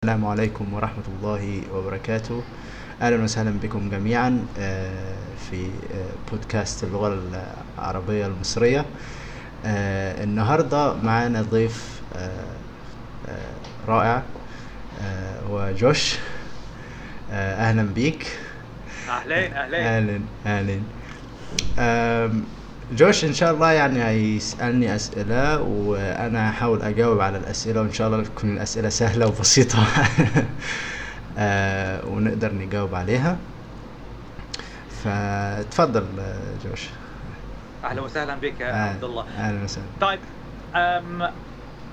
السلام عليكم ورحمة الله وبركاته. أهلا وسهلا بكم جميعا في بودكاست اللغة العربية المصرية. النهاردة معنا ضيف رائع، هو جوش. أهلا بيك. اهلين أهلا أهلا. جوش إن شاء الله يعني هيسألني أسئلة وأنا هحاول أجاوب على الأسئلة، وإن شاء الله تكون الأسئلة سهلة وبسيطة ونقدر نجاوب عليها. فتفضل جوش. اهلا وسهلا بك يا عبد الله. أهلا وسهلا. طيب،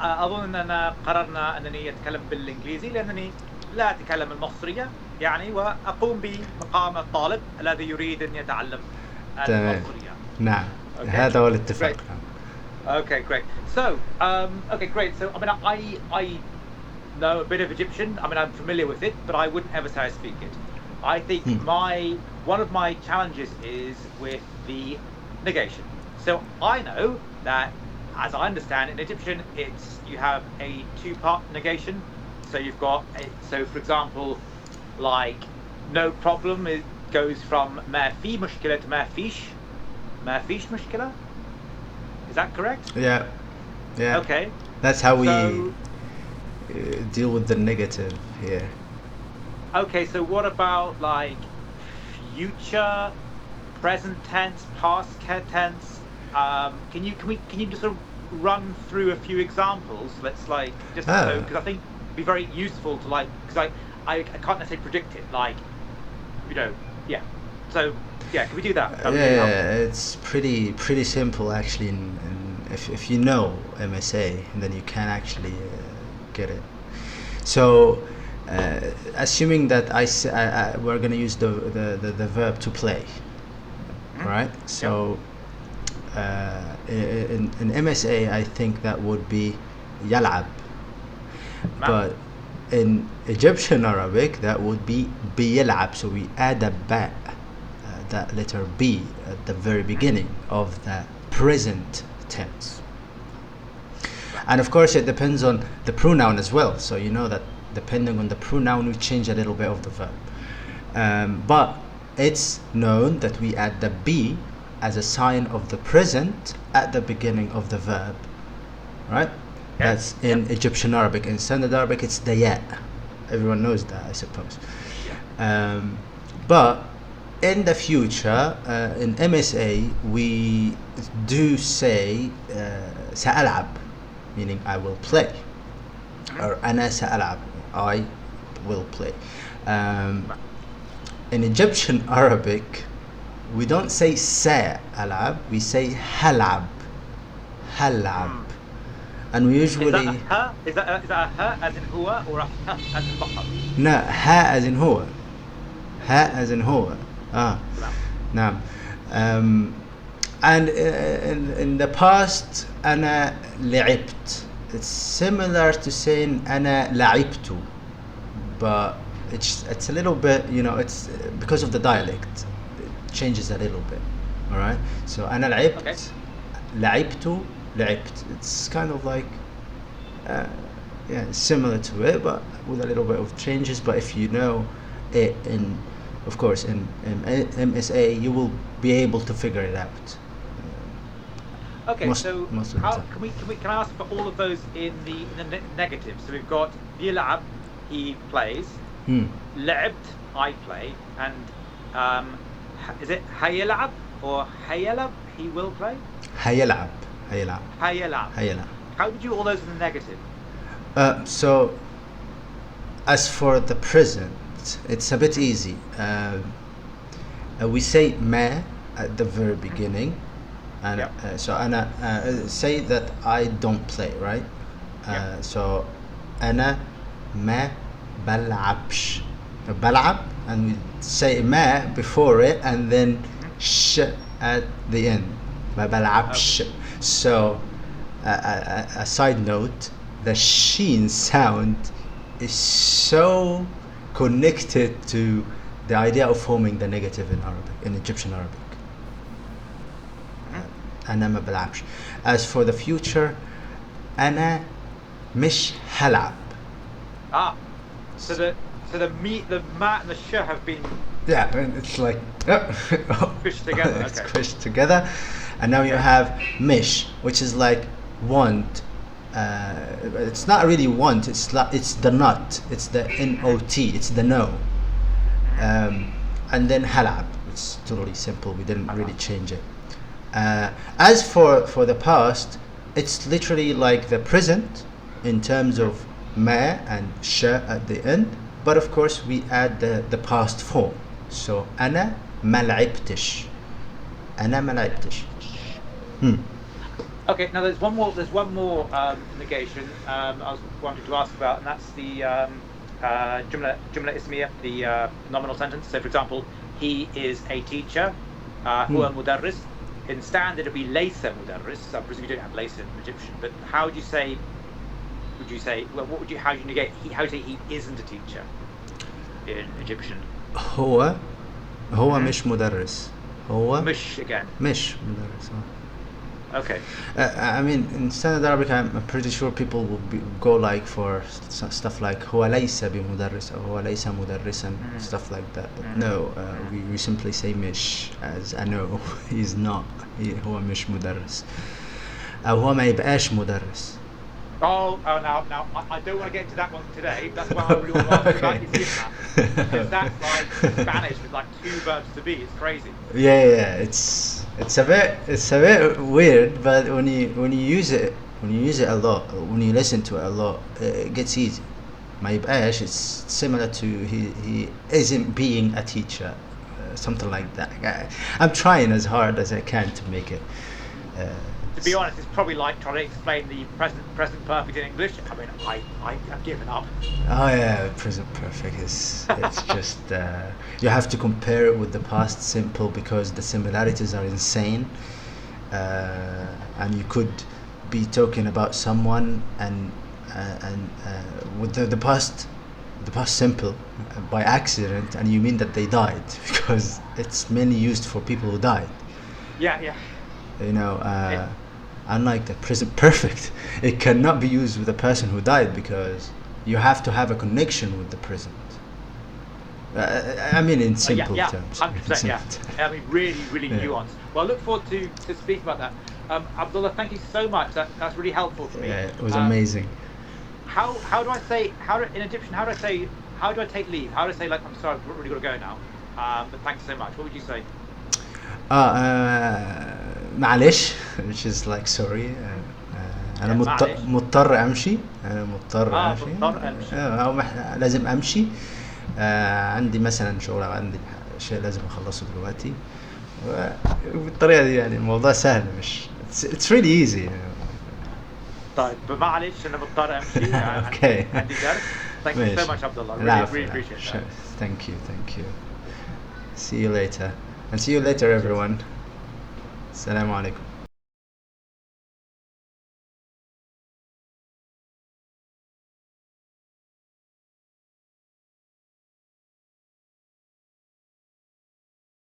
اظن اننا قررنا انني اتكلم بالانجليزي لانني لا اتكلم المصريه يعني، واقوم بمقام الطالب الذي يريد ان يتعلم المصريه. نعم. Okay. هذا هو الاتفاق. Okay, great. So, great. So, I know a bit of Egyptian. I'm familiar with it, but I wouldn't ever say I speak it. I think one of my challenges is with the negation. So I know that, as I understand, in Egyptian, you have a two-part negation. So you've got for example, like no problem, it goes from ما في مشكلة to ما فيش مشكلة. Is that correct? Yeah. Okay. That's how we deal with the negative here. Okay, so what about like future, present tense, past tense? Can you just sort of run through a few examples? Let's because I think it'd be very useful to because I can't necessarily predict it, yeah. So can we do that? It's pretty simple actually. If you know MSA, then you can actually get it. So assuming that we're going to use the verb to play, right? So in MSA, I think that would be يلعب, but in Egyptian Arabic that would be بيلعب. So we add a ba, that letter B at the very beginning of the present tense. And of course it depends on the pronoun as well, so you know that depending on the pronoun we change a little bit of the verb, but it's known that we add the B as a sign of the present at the beginning of the verb, right? That's in Egyptian Arabic. In Standard Arabic it's the ya. Everyone knows that, I suppose. But in the future, in MSA, we do say سألعب, meaning I will play, or أنا سألعب, I will play. In Egyptian Arabic, we don't say سألعب, we say هلعب. And we usually... Is that a ha as in huwa or a ha as in بحر? No, ha as in huwa. Ha as in huwa. نعم. And in the past, أنا لعبت. It's similar to saying أنا لعبت, but it's a little bit, it's because of the dialect, it changes a little bit. All right. So أنا لعبت, لعبت. It's kind of like similar to it, but with a little bit of changes. But if you know it in MSA, you will be able to figure it out. Okay, so can I ask for all of those in the negative? So we've got يلعب, he plays. لعبت, I play. And is it هيلعب or هيلعب, he will play? هيلعب. How did you do all those in the negative? So as for the present, it's a bit easy. We say ما at the very beginning, and so أنا say that I don't play, right? So أنا ما بلعبش, بلعب, and we say ما before it and then sh at the end. ما بلعبش. So a side note, the sheen sound is so connected to the idea of forming the negative in Arabic, in Egyptian Arabic. أنا ما بلعبش. As for the future, أنا مش هلعب. So the ma and the sh have been Yeah, and it's like squished together. it's Okay. squished together, and now you have mish, which is like want. It's not really want. It's the not. It's the not. It's the no. And then halab. It's totally simple. We didn't really change it. As for the past, it's literally like the present in terms of ma and sha at the end. But of course, we add the past form. So أنا ما لعبتش. أنا ما لعبتش. Okay, now there's one more negation I was wanting to ask about, and that's the jumla ismiya, the nominal sentence. So for example, he is a teacher, هو مدرس. In standard it'd be ليس مدرس. I presume you don't have ليس in Egyptian, but how would you say, how do you negate, how do you say he isn't a teacher in Egyptian? هو مش مدرس. هو مش again. مش مدرس. Okay. I mean, in standard Arabic, I'm pretty sure people will go like for stuff like هو ليس بمدرس أو هو ليس مدرسا, stuff like that. But no, we simply say مش, as I know he's not. هو مش مدرس. أو هو ما يبقاش مدرس. Now I don't want to get into that one today. That's why I really want to ask you about Islam, because that's like Spanish with like 2 verbs to be. It's crazy. Yeah, it's a bit weird, but when you use it a lot, when you listen to it a lot, it gets easy. ما يبقاش, it's similar to he isn't being a teacher, something like that. I'm trying as hard as I can to make it. To be honest, it's probably like trying to explain the present perfect in English. I mean, I've given up. Oh yeah, present perfect it's just you have to compare it with the past simple because the similarities are insane, and you could be talking about someone and with the past simple by accident, and you mean that they died because it's mainly used for people who died. Yeah. You know, unlike the present perfect, it cannot be used with a person who died because you have to have a connection with the present. I mean, in simple terms. 100%. Yeah. I mean, really nuanced. Well, I look forward to speaking about that. Abdullah, thank you so much. That's really helpful for me. Yeah, it was amazing. How do I say in Egyptian? How do I take leave? How do I say, like, I'm sorry, I've really got to go now. But thanks so much. What would you say? معلش, which is like sorry. أنا مضطر أمشي. أو لازم أمشي. عندي مثلا شغل أو عندي شيء لازم أخلصه دلوقتي. بالطريقة دي يعني الموضوع سهل, مش it's really easy. طيب معلش أنا مضطر أمشي. Okay. عندي درس. Thank you so much, Abdullah. Really appreciate that. Thank you. See you later. And see you later, everyone. Assalamu alaikum.